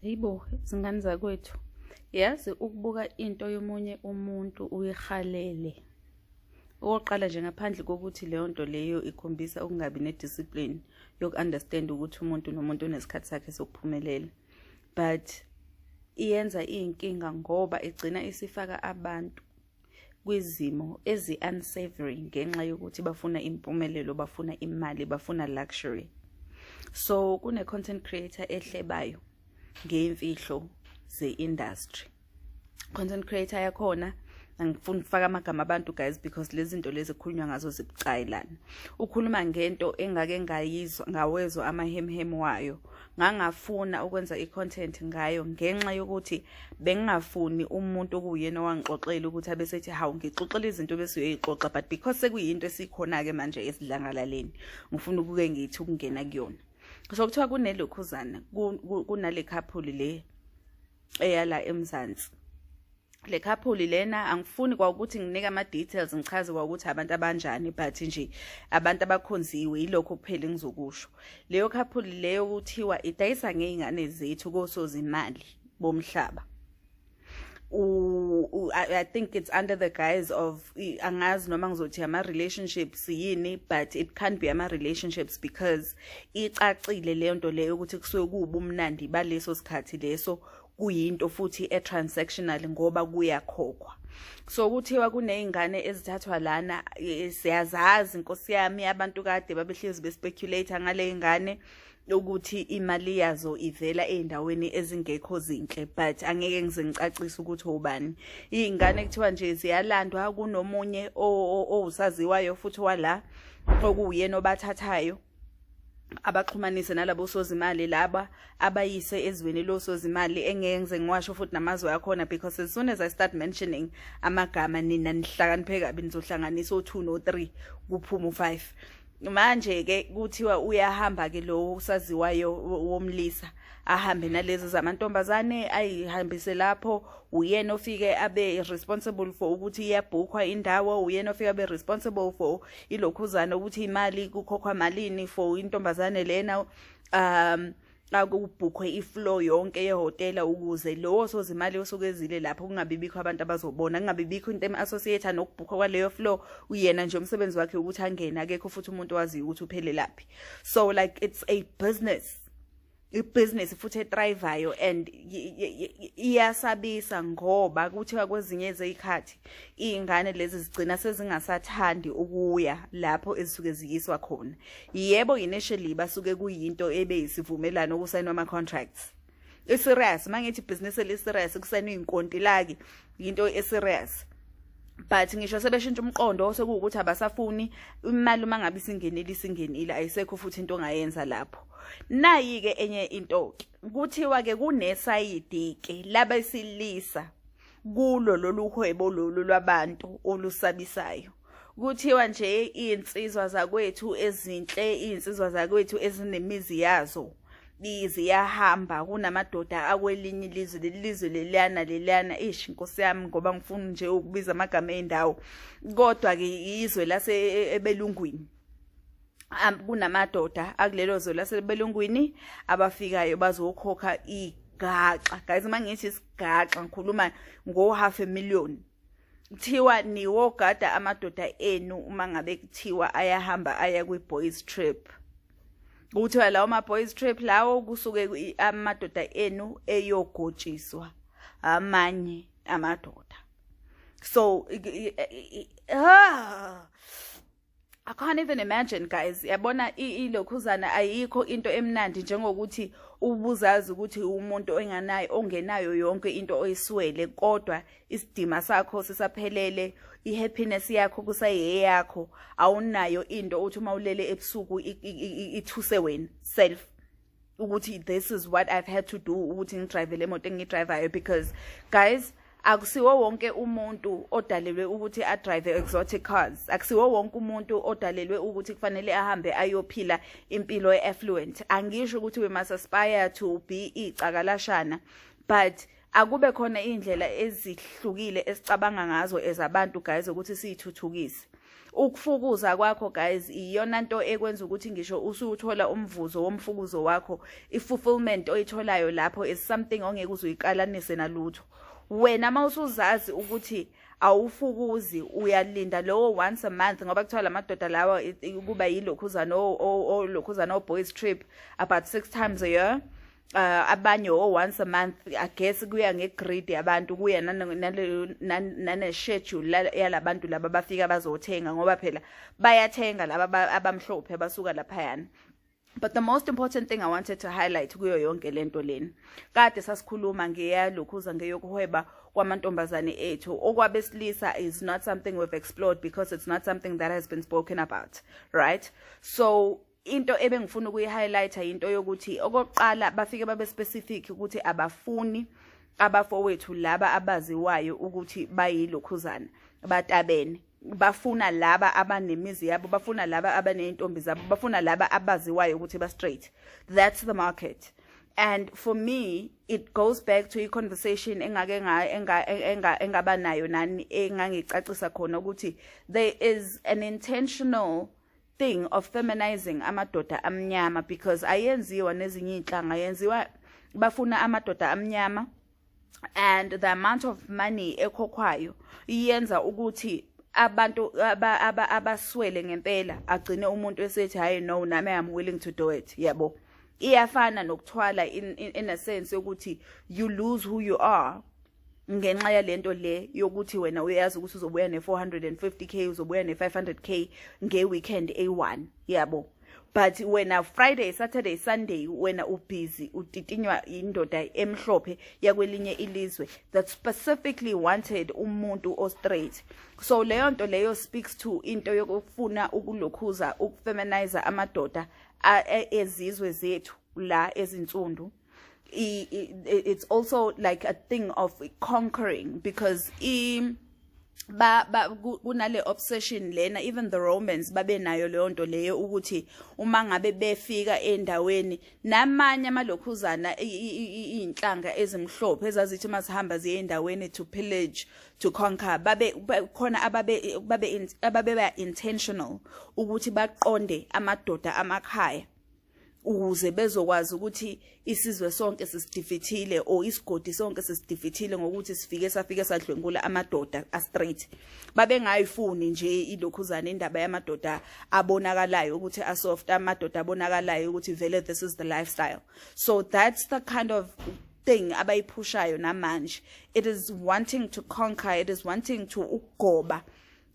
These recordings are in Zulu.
Yibo, izingane zakwethu, yazi ukubuka into yomunye umuntu uyihalele. Oqala nje ngaphandle kokuthi leyo nto leyo ikhombisa ukungabi nediscipline yoku-understand ukuthi umuntu nomuntu unesikhathi sakhe sokuphumelela. But iyenza iy'nkinga ngoba igcina isifaka abantu kwizimo ezi-unsavory ngenxa yokuthi bafuna impumelelo, bafuna imali, bafuna luxury. So kune-content creator ehlebayo ngey'mfihlo ze-industry. Content creator yakhona, angifuni ukufaka amagama abantu guys because lezi zinto lezi kukhulunywa ngazo zibucayi lana. Ukhuluma ngento engake ngawezwa amahemhem wayo. Ngangafuna ukwenza i-content ngayo ngenxa yokuthi bengingafuni umuntu okuyena wangixoxela ukuthi abesethi hawu ngixoxela izinto bese uyayixoxa, but because sekuyinto esikhona-ke manje esidlangalaleni ngifuna ukuke ngithi ukungena kuyona. So kuthiwa kunelokhuzana kunale couple le eyala eMzansi. Le couple lena angifuni kwa ukuthi nginike ama details ngichaze kwa ukuthi abantu abanjani, but nje abantu abakhonziwe yilokho kuphela engizokusho. Leyo couple leyo kuthiwa idayisa ngeingane zethu kosozimali bomhlaba. I think it's under the guise of angazi noma ngizothi ama relationships yini, but it can't be ama relationships because icacile leyo nto leyo ukuthi kusuke kubumnandi baleso sikhathi leso kuyinto futhi transactional ngoba kuyakhokhwa. So kuthiwa kuneingane ezithathwa lana, siyazazi Nkosi yami abantu kade babehlezi bespeculate ngale ingane ukuthi imali yazo ivela eindaweni ezingekho zinhle, but angeke ngize ngicacise ukuthi ubani. Ingane kuthiwa nje ziyalandwa kunomunye osaziwayo futhi wala okuyena obathathayo abaxhumanise nalabo sozimali laba abayise ezweni losozimali. Engeke ngize ngiwasho futhi namazwe yakhona because as soon as I start mentioning amagama nina nihlakaniphe kabi nizohlanganisa u2 no3 kuphuma u5. Manje ke kuthiwa uyahamba ke lo usaziwayo womlisa ahambe nalezi zamantombazane ayihambise lapho, uyena ofike abe responsible for ukuthi iyabhukhwa indawo, uyena ofike abe responsible for ilokhuzana ukuthi imali kukhokhwa malini for intombazane lena, akubhukhwe ifloor yonke yehotela ukuze lowo sozimali osukezile lapho kungabibikho abantu abazobona, kungabibikho into ema-associate nokubhukhwa kwaleyo floor. Uyena nje umsebenzi wakhe ukuthi angene, akekho futhi umuntu waziyo ukuthi uphele laphi. So like it's a business. I-business futhi ethrivayo and iyasabisa ngoba kuthiwa kwezinye ezikhathi ingane lezi zigcina sezingasathandi ukuya lapho ezisuke ziyiswa khona. Yebo initially basuke kuyinto ebeyisivumelano ukusayinwa ama-contracts. I-serious, mangithi business eli-serious kusayinwa iy'nkontilaki yinto e-serious. But ngisho sebeshintsha umqondo sekuwukuthi abasafuni imali uma ngabe isingenile ayisekho futhi into ongayenza lapho. Nayi ke enye into ke kuthiwa ke kunesayidi ke labesilisa kulo lolu hwebo lolu lwabantu olusabisayo. Kuthiwa nje insizwa zakwethu ezinhle, insizwa zakwethu ezinemizi yazo ziyahamba kunamadoda akwelinye ilizwe leliana ish Nkosi yami ngoba ngifuna nje ukubiza amagama endawo, kodwa ke izwe lase ebelungwini kunamadoda akulelo zwe lase ebelungwini abafikayo bazokhokha igaxa. Guys mangithi isigaxa ngikhuluma ngo500,000. Kuthiwa niwogada amadoda enu uma ngabe kuthiwa ayahamba aya kwi-boys trip. Kuthiwa lawo ma-boys trip lawo kusuke amadoda enu eyogotshiswa amanye amadoda. So I can't even imagine guys. Yabona ilokhuzana ayikho into emnandi njengokuthi ubuzazi ukuthi umuntu ongenayo yonke into oyiswele, kodwa isidima sakho sisaphelele, ihappiness yakho kusayeyakho, awunayo into uthi uma ulele ebusuku ithuse wena self ukuthi this is what I've had to do ukuthi ngidrive le moto engidrivayo. Because guys akusiwo wonke umuntu odalelwe ukuthi adrive exotic cars, akusiwo wonke umuntu odalelwe ukuthi kufanele ahambe ayophila impilo e-affluent. Angisho ukuthi we must aspire to be icakalashana, but akube khona indlela ezihlukile esicabanga ngazo ezabantu guys ukuthi siyithuthukise. ukufukuza kwakho guys iyona nto ekwenza ukuthi ngisho usuthola umvuzo womfukuzo wakho i-fulfillment oyitholayo lapho is something ongeke uzuyiqalanise nalutho wena mawusuzazi ukuthi awufukuzi uyalinda lowo once a month ngoba kuthiwa lamadoda lawa kuba yilokhuzana lokhuzana boys trip about 6 times a year abanye once a month I guess kuya ngegrade yabantu kuya nane schedule yalabantu laba bafika bazothenga ngoba phela bayathenga laba abamhlophe abasuka lapha yana. But the most important thing I wanted to highlight kuyo yonke lento leni kade sasikhuluma ngeyalokhuza ngeyokuhweba kwamantombazane ethu okwabesilisa is not something we've explored because it's not something that has been spoken about, right? So into ebengifuna ukuyi-highlighta into yokuthi okokuqala bafike babe specific ukuthi abafuni abafowethu laba abaziwayo ukuthi bayilokhuzana batabene bafuna laba abanemizi yabo bafuna laba abaneyintombi zabo bafuna laba abaziwayo ukuthi ba straight. That's the market. And for me it goes back to a conversation engaba nayo nani engangicacisa khona ukuthi there is an intentional thing of feminizing amadoda amnyama because ayenziwa nezinye inhlanga yenziwa bafuna amadoda amnyama and the amount of money ekhokhwayo iyenza ukuthi abantu abaswele ngempela agcine umuntu esethi hayi no nami I'm willing to do it yabo iyafana nokuthwala in a sense ukuthi you lose who you are ngenxa yalento le yokuthi wena uyazi ukuthi uzobuya ne450k uzobuya ne500k ngeweekend A1 yabo but wena Friday Saturday Sunday wena ubusy utitinywa indoda emhlophe yakwelinye ilizwe that specifically wanted umuntu o straight. So leyo nto leyo speaks to into yokufuna ukulokhuza ukufeminize amadoda ezizwe zethu la ezinsundu. It's also like a thing of conquering because kunale obsession lena even the Romans babe nayo leyo nto leyo ukuthi uma ngabe befika endaweni namanye amalokhuzana inhlanga ezimhlophe ezazithi masihamba ziye endaweni to pillage to conquer babe khona ababe intentional ukuthi baqonde amadoda amakhaya ukuze bezokwazi ukuthi isizwe sonke sisidifithile or isigodi sonke sisidifithile ngokuthi sifike sadlwengula amadoda a straight babengayifuni nje ilokhuzana indaba yamadoda abonakalayo ukuthi a soft amadoda abonakalayo ukuthi vele this is the lifestyle. So that's the kind of thing abayiphushayo namanje. It is wanting to conquer, it is wanting to ugoba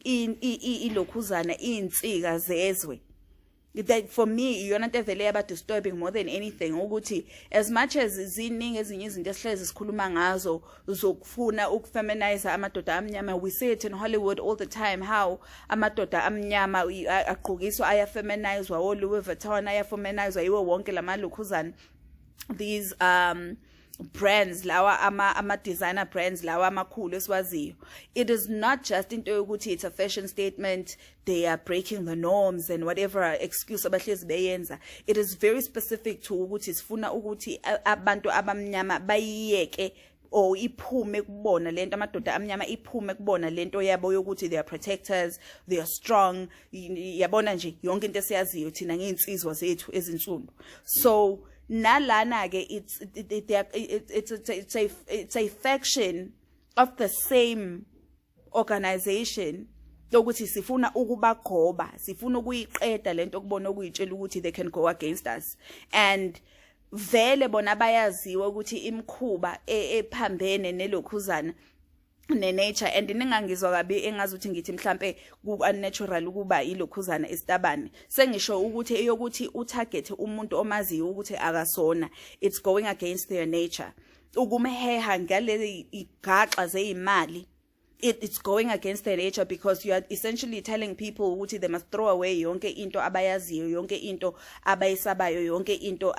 ilokhuzana insika zezwe. That for me iyona nto vele yaba disturbing more than anything ukuthi as much as ziningi ezinye izinto esihlezi sikhuluma ngazo zokufuna ukufeminize amadoda amnyama we see it in Hollywood all the time how amadoda amnyama agqokiswa ayafeminizwa o Louis Vuitton ayafeminizwa yiwo wonke lamalokhuzana these brands lawa ama designer brands lawa amakhulu esiwaziyo. It is not just into yokuthi it's a fashion statement they are breaking the norms and whatever excuse abahlezi beyenza. It is very specific to ukuthi sifuna ukuthi abantu abamnyama bayiyeke or iphume kubona lento amadoda amnyama iphume kubona lento yabo yokuthi they are protectors, they are strong yabona nje yonke into esiyaziyo thina ngeinsizwa zethu ezinsundu. So nalana ke it's a faction of the same organization ukuthi sifuna ukubagoba sifuna ukuyiqeda lento kubona ukuyitshela ukuthi they can go against us and vele bona bayaziwa ukuthi imkhuba ephambene nelokhuzana nature and ningangizwa kabi engazuthi ngithi mhlambe ku unnatural ukuba ilokhuzana esitabane sengisho ukuthi eyokuthi utarget umuntu omaziyo ukuthi akasona it's going against their nature ukumheha ngale igaxa zeimali it's going against their nature because you are essentially telling people ukuthi they must throw away yonke into abayaziyo yonke into abayisabayo yonke into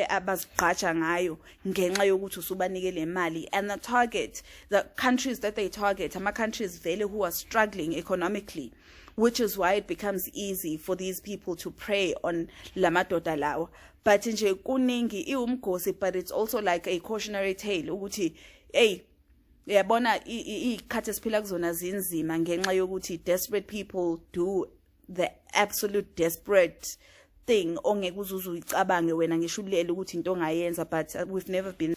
abazigqaja ngayo ngenxa yokuthi usubanike le mali and the countries that they target ama countries vele who are struggling economically, which is why it becomes easy for these people to prey on lamadoda lawa. But nje kuningi iumgosi but it's also like a cautionary tale ukuthi hey uyabona ikhathi esiphila kuzona zinzima ngenxa yokuthi desperate people do the absolute desperate thing ongeke uzuze uyicabange wena ngisho ulele ukuthi into ongayenza, but we've never been